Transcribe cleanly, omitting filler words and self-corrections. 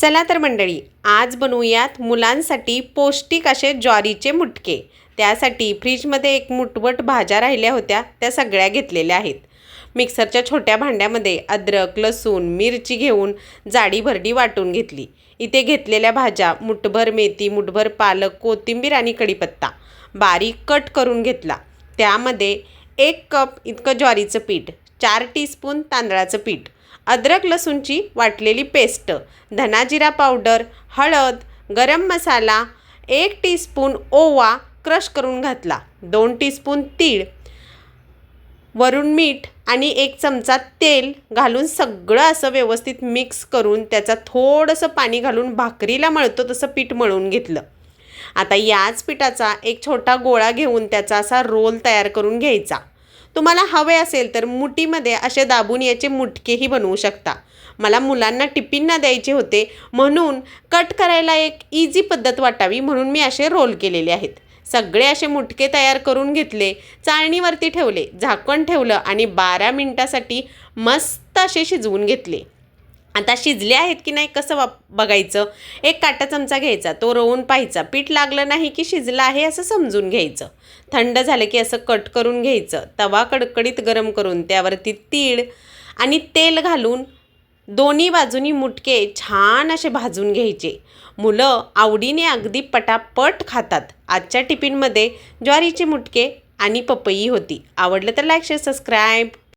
चला तर मंडळी, आज बनवूयात मुलांसाठी पौष्टिक असे ज्वारीचे मुटके। त्यासाठी फ्रीजमध्ये एक मुठभर भाज्या राहिल्या होत्या, त्या सगळ्या घेतलेल्या आहेत। मिक्सरच्या छोट्या भांड्यामध्ये अद्रक, लसूण, मिरची घेऊन जाडी भरडी वाटून घेतली। इथे घेतलेल्या भाज्या मुठभर मेथी, मुठभर पालक, कोथिंबीर आणि कढीपत्ता बारीक कट करून घेतला। त्यामध्ये 1 कप इतकं ज्वारीचं पीठ, 4 टीस्पून तांदळाचं पीठ, अद्रक लसूणची वाटलेली पेस्ट, धना जिरा पावडर, हळद, गरम मसाला, 1 टीस्पून ओवा क्रश करून घातला, 2 टीस्पून तीळ, वरून मीठ आणि 1 चमचा तेल घालून सगळं असं व्यवस्थित मिक्स करून त्याचा थोडंसं पाणी घालून भाकरीला मळतो तसं पीठ मळून घेतलं। आता याच पिठाचा एक छोटा गोळा घेऊन त्याचा असा रोल तयार करून घ्यायचा। तुम्हाला हवे असेल तर मुठीमध्ये असे दाबून याचे मुटकेही बनवू शकता। मला मुलांना टिफिनला द्यायचे होते म्हणून कट करायला एक इझी पद्धत वाटावी म्हणून मी असे रोल केलेले आहेत। सगळे असे मुटके तयार करून घेतले, चाळणीवरती ठेवले, झाकण ठेवलं आणि 12 मिनिटासाठी मस्त असे शिजवून घेतले। आता शिजले आहेत की नाही कसं बघायचं, एक काटा चमचा घ्यायचा, तो रोवून पाहायचा, पीठ लागलं नाही की शिजलं आहे असं समजून घ्यायचं। थंड झालं की असं कट करून घ्यायचं। तवा कडकडीत गरम करून त्यावरती तीळ आणि तेल घालून दोन्ही बाजूनी मुटके छान असे भाजून घ्यायचे। मुलं आवडीने अगदी पटापट खातात। आजच्या टिफिनमध्ये ज्वारीचे मुटके आणि पपई होती। आवडलं तर लाईक, शेअर, सबस्क्राईब।